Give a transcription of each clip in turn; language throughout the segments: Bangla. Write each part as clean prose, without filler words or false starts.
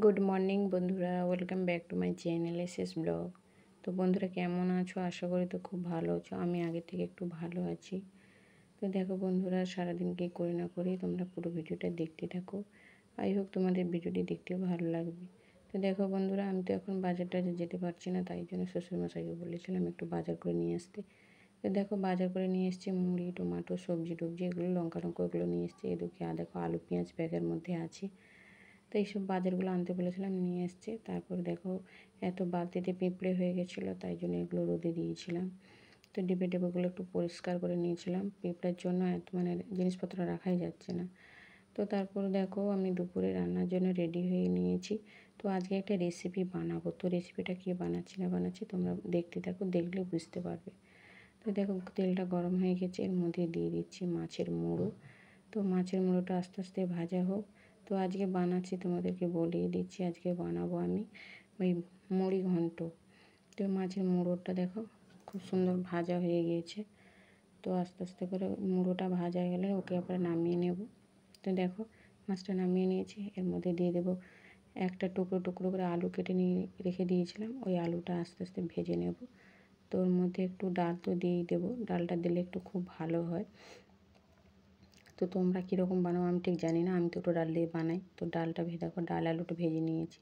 গুড মর্নিং বন্ধুরা, welcome back to my channel SS blog. তো বন্ধুরা কেমন আছো? আশা করি তো খুব ভালো আছো। আমি আগে থেকে একটু ভালো আছি। তো দেখো বন্ধুরা, সারাদিন কী করি না করি তোমরা পুরো ভিডিওটা দেখতে থাকো। আই হোপ তোমাদের ভিডিওটি দেখতেও ভালো লাগবে। তো দেখো বন্ধুরা, আমি তো এখন বাজারটা যেতে পারছি না, তাই জন্য শ্বশুরমশাইকে বলেছিলাম একটু বাজার করে নিয়ে আসতে। তো দেখো বাজার করে নিয়ে এসেছি মুড়ি, টমেটো, সবজি টবজি, এগুলো লঙ্কা এগুলো নিয়ে এসেছি। এদিকে দেখো আলু পেঁয়াজ ব্যাগের মধ্যে আছে। তো এইসব বাজারগুলো আনতে বলেছিলাম, নিয়ে এসছে। তারপর দেখো এত বালতিতে পিঁপড়ে হয়ে গেছিলো, তাই জন্য এগুলো রোদে দিয়েছিলাম। তো ডিবে টিবেগুলো একটু পরিষ্কার করে নিয়েছিলাম, পিঁপড়ের জন্য এত জিনিসপত্র রাখাই যাচ্ছে না। তো তারপর দেখো আমি দুপুরে রান্নার জন্য রেডি হয়ে নিয়েছি। তো আজকে একটা রেসিপি বানাবো। তো রেসিপিটা কী বানাচ্ছি না বানাচ্ছি তোমরা দেখতে থাকো, দেখলে বুঝতে পারবে। তো দেখো তেলটা গরম হয়ে গেছে, এর মধ্যে দিয়ে দিচ্ছি মাছের মুড়ো। তো মাছের মুড়োটা আস্তে আস্তে ভাজা হোক। তো আজকে বানাচ্ছি, তোমাদেরকে বলিয়ে দিচ্ছি, আজকে বানাবো আমি ওই মুড়ি ঘন্ট। তো মাছের মুড়োটা দেখো খুব সুন্দর ভাজা হয়ে গিয়েছে। তো আস্তে আস্তে করে মুড়োটা ভাজা হয়ে গেলে ওকে আবার নামিয়ে নেব। তো দেখো মাছটা নামিয়ে নিয়েছি, এর মধ্যে দিয়ে দেবো একটা টুকরো টুকরো করে আলু কেটে নিয়ে রেখে দিয়েছিলাম, ওই আলুটা আস্তে আস্তে ভেজে নেব। তো ওর মধ্যে একটু ডাল তো দিয়েই দেবো, ডালটা দিলে একটু খুব ভালো হয়। তো তোমরা কীরকম বানাও আমি ঠিক জানি না, আমি তো একটু ডাল দিয়ে বানাই। তো ডালটা দেখো ডাল আলুটা ভেজে নিয়েছি।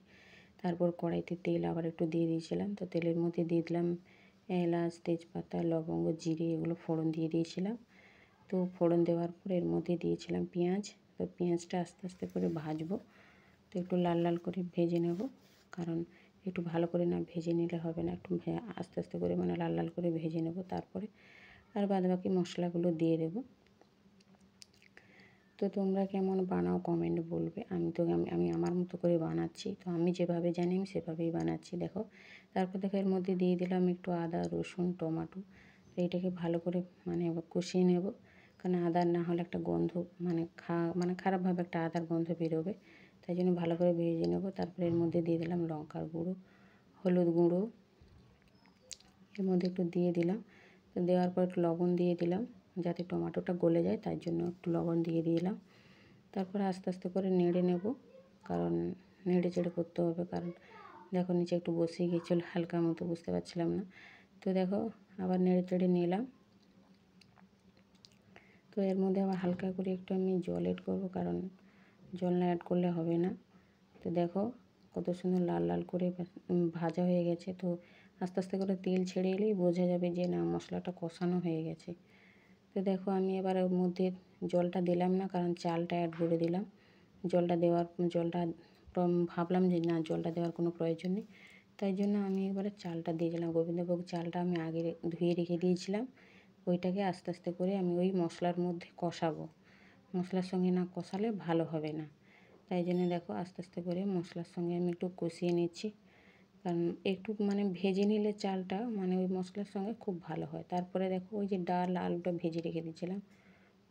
তারপর কড়াইতে তেল আবার একটু দিয়ে দিয়েছিলাম। তো তেলের মধ্যে দিয়ে দিলাম এলাচ, তেজপাতা, লবঙ্গ, জিরে, এগুলো ফোড়ন দিয়ে দিয়েছিলাম। তো ফোড়ন দেওয়ার পর এর মধ্যে দিয়েছিলাম পেঁয়াজ। তো পেঁয়াজটা আস্তে আস্তে করে ভাজবো। তো একটু লাল লাল করে ভেজে নেব, কারণ একটু ভালো করে না ভেজে নিলে হবে না, একটু আস্তে আস্তে করে লাল লাল করে ভেজে নেব। তারপরে আর বাদবাকি মশলাগুলো দিয়ে দেবো। তো তোমরা কেমন বানাও কমেন্ট বলবে। আমি আমার মতো করে বানাচ্ছি। তো আমি যেভাবে জানি আমি সেভাবেই বানাচ্ছি। দেখো তারপর দেখো এর মধ্যে দিয়ে দিলাম একটু আদা, রসুন, টমেটো। তো এইটাকে ভালো করে কষিয়ে নেব, কারণ আদার না হলে একটা গন্ধ খারাপভাবে একটা আদার গন্ধ বেরোবে। তাই জন্য ভালো করে ভেজে নেব। তারপরে এর মধ্যে দিয়ে দিলাম লঙ্কার গুঁড়ো, হলুদ গুঁড়ো, এর মধ্যে একটু দিয়ে দিলাম। তো দেওয়ার পর একটু লবণ দিয়ে দিলাম, যাতে টমেটোটা গলে যায়, তাই জন্য একটু লবণ দিয়ে দিলাম। তারপরে আস্তে আস্তে করে নেড়ে নেব, কারণ নেড়ে চেড়ে করতে হবে, কারণ দেখো নিচে একটু বসিয়ে গিয়েছিলো হালকা মতো, বুঝতে পারছিলাম না। তো দেখো আবার নেড়ে চেড়ে নিলাম। তো এর মধ্যে আবার হালকা করে একটু আমি জল অ্যাড করবো, কারণ জল না অ্যাড করলে হবে না। তো দেখো কত সুন্দর লাল লাল করে ভাজা হয়ে গেছে। তো আস্তে আস্তে করে তেল ছেড়ে এলেই বোঝা যাবে যে না মশলাটা কষানো হয়ে গেছে। তো দেখো আমি এবার ওর মধ্যে জলটা দিলাম না, কারণ চালটা অ্যাড করে দিলাম। জলটা ভাবলাম যে না জলটা দেওয়ার কোনো প্রয়োজন নেই, তাই জন্য আমি এবারে চালটা দিয়ে দিলাম। গোবিন্দভোগ চালটা আমি আগে ধুয়ে রেখে দিয়েছিলাম, ওইটাকে আস্তে আস্তে করে আমি ওই মশলার মধ্যে কষাবো। মশলার সঙ্গে না কষালে ভালো হবে না, তাই জন্য দেখো আস্তে আস্তে করে মশলার সঙ্গে আমি একটু কষিয়ে নিচ্ছি, কারণ একটু ভেজে নিলে চালটা ওই মশলার সঙ্গে খুব ভালো হয়। তারপরে দেখো ওই যে ডাল আলুটা ভেজে রেখে দিয়েছিলাম,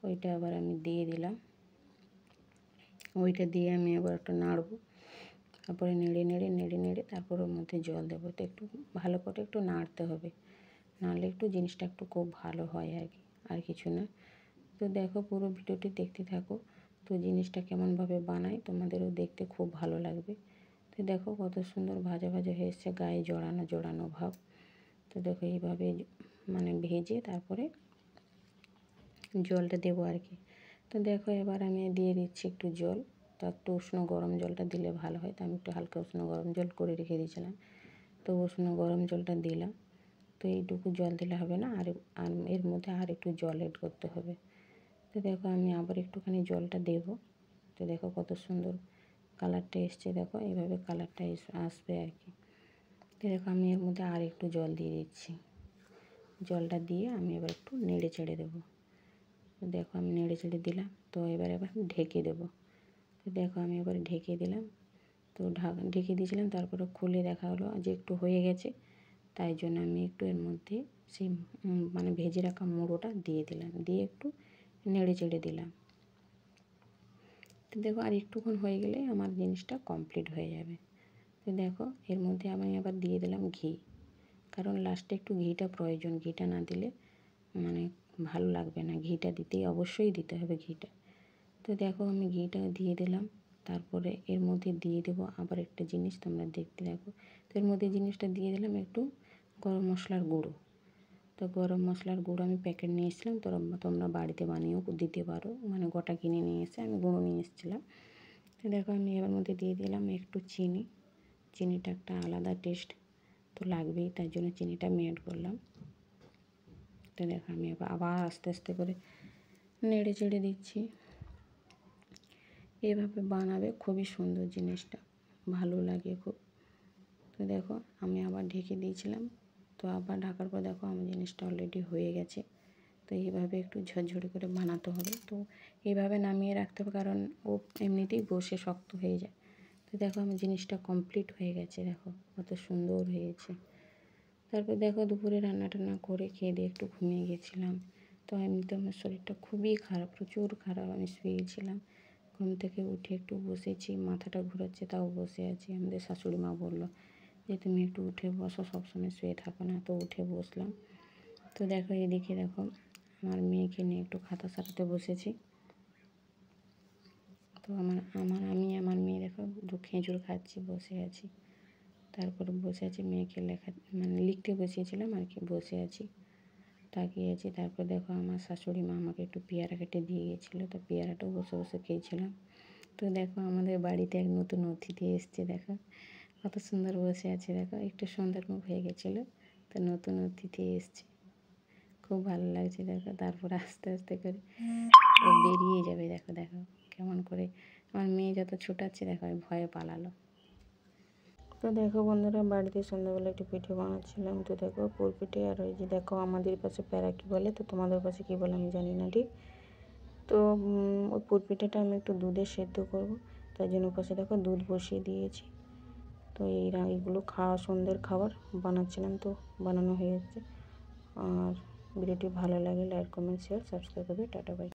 ওইটা আবার আমি দিয়ে দিলাম। ওইটা দিয়ে আমি আবার একটু নাড়বো। তারপরে নেড়ে তারপর ওর মধ্যে জল দেবো। তো একটু ভালো করে একটু নাড়তে হবে, নাড়লে একটু জিনিসটা একটু খুব ভালো হয় আর কি, আর কিছু না। তো দেখো পুরো ভিডিওটি দেখতে থাকো। তো জিনিসটা কেমনভাবে বানাই তোমাদেরও দেখতে খুব ভালো লাগবে। তো দেখো কত সুন্দর ভাজা ভাজা হয়ে এসছে, গায়ে জড়ানো জড়ানো ভাব। তো দেখো এইভাবে ভেজে তারপরে জলটা দেবো আর কি। তো দেখো এবার আমি দিয়ে দিচ্ছি একটু জল। তো একটু উষ্ণ গরম জলটা দিলে ভালো হয়, তো আমি একটু হালকা উষ্ণ গরম জল করে রেখে দিয়েছিলাম। তো উষ্ণ গরম জলটা দিলাম। তো এইটুকু জল দিলে হবে না, আর এর মধ্যে আর একটু জল অ্যাড করতে হবে। তো দেখো আমি আবার একটুখানি জলটা দেব। তো দেখো কত সুন্দর কালারটা এসছে, দেখো এইভাবে কালারটা আসবে আর কি। তো দেখো আমি এর মধ্যে আর একটু জল দিয়ে দিচ্ছি। জলটা দিয়ে আমি এবার একটু নেড়ে চেড়ে দেবো। তো দেখো আমি নেড়ে চেড়ে দিলাম। তো এবার ঢেকে দেবো। তো দেখো আমি এবার ঢেকে দিলাম। তো ঢেকে দিয়েছিলাম, তারপরে খুলে দেখা হলো যে একটু হয়ে গেছে, তাই জন্য আমি একটু এর মধ্যে সেই ভেজে রাখা মুড়োটা দিয়ে দিলাম, দিয়ে একটু নেড়ে চেড়ে দিলাম। তো দেখো আর একটুক্ষণ হয়ে গেলে আমার জিনিসটা কমপ্লিট হয়ে যাবে। তো দেখো এর মধ্যে আমি আবার দিয়ে দিলাম ঘি, কারণ লাস্টে একটু ঘিটা প্রয়োজন, ঘিটা না দিলে ভালো লাগবে না। ঘিটা অবশ্যই দিতে হবে ঘিটা। তো দেখো আমি ঘিটা দিয়ে দিলাম। তারপরে এর মধ্যে দিয়ে দেবো আবার একটা জিনিস, তোমরা দেখতে দেখো। তো এর মধ্যে জিনিসটা দিয়ে দিলাম একটু গরম মশলার গুঁড়ো। তো গরম মশলার গুঁড়ো আমি প্যাকেট নিয়ে এসেছিলাম, তোমরা বাড়িতে বানিয়েও দিতে পারো, মানে গোটা কিনে নিয়ে এসে আমি গুঁড়ো নিয়ে এসেছিলাম। তো দেখো আমি এর মধ্যে দিয়ে দিলাম একটু চিনি। চিনিটা একটা আলাদা টেস্ট তো লাগবেই, তার জন্য চিনিটা আমি অ্যাড করলাম। তো দেখো আমি আবার আস্তে আস্তে করে নেড়ে চেড়ে দিচ্ছি। এভাবে বানাবে, খুবই সুন্দর জিনিসটা, ভালো লাগে খুব। তো দেখো আমি আবার ঢেকে দিয়েছিলাম, তো আবার ঢাকার পর দেখো আমার জিনিসটা অলরেডি হয়ে গেছে। তো এইভাবে একটু ঝরঝরে করে বানাতে হবে। তো এইভাবে নামিয়ে রাখতে হবে, কারণ ও এমনিতেই বসে শক্ত হয়ে যায়। তো দেখো আমার জিনিসটা কমপ্লিট হয়ে গেছে, দেখো কত সুন্দর হয়েছে। তারপর দেখো দুপুরে রান্না টান্না করে খেয়ে দিয়ে একটু ঘুমিয়ে গেছিলাম। তো এমনিতে আমার শরীরটা খুবই খারাপ, প্রচুর খারাপ, আমি শুয়েছিলাম। ঘুম থেকে উঠে একটু বসেছি, মাথাটা ঘোরাচ্ছে তাও বসে আছি। আমাদের শাশুড়ি মা বললো যে তুমি একটু উঠে বসো, সবসময় শুয়ে থাকো না। তো উঠে বসলাম। তো দেখো এদিকে দেখো আমার মেয়েকে নিয়ে একটু খাতা সারাতে বসেছি। তো আমার মেয়ে দেখো খেজুর খাচ্ছি, বসে আছি। তারপরে বসে আছি, মেয়েকে মানে লিখতে বসিয়েছিলাম আর কি, বসে আছি তাকিয়ে আছি। তারপর দেখো আমার শাশুড়ি মা আমাকে একটু পেয়ারা কেটে দিয়ে গেছিলো, তো পেয়ারাটাও বসে বসে খেয়েছিলাম। তো দেখো আমাদের বাড়িতে এক নতুন অতিথি এসছে, দেখো কত সুন্দর বসে আছে। দেখো একটু সুন্দর মুখ হয়ে গেছিলো, তো নতুন অতিথি এসছে, খুব ভালো লাগছে। দেখো তারপর আস্তে আস্তে করে ও বেরিয়ে যাবে। দেখো দেখো কেমন করে আমার মেয়ে যত ছোটাচ্ছে, দেখো ভয়ে পালালো। তো দেখো বন্ধুরা, বাড়িতে সন্ধ্যাবেলা একটু পিঠে বানাচ্ছিলাম। তো দেখো পুর পিঠে, আর ওই যে দেখো আমাদের পাশে প্যারা কী বলে, তো তোমাদের পাশে কী বলে আমি জানি না ঠিক। তো ওই পুর পিঠেটা আমি একটু দুধে সেদ্ধ করব, তাই জন্য পাশে দেখো দুধ বসিয়ে দিয়েছি। তো এইগুলো সন্ধ্যের খাবার বানাচ্ছিলাম, তো বানানো হয়ে যাচ্ছে। আর ভিডিওটি ভালো লাগে লাইক কমেন্ট শেয়ার সাবস্ক্রাইব করবে। Tata bye.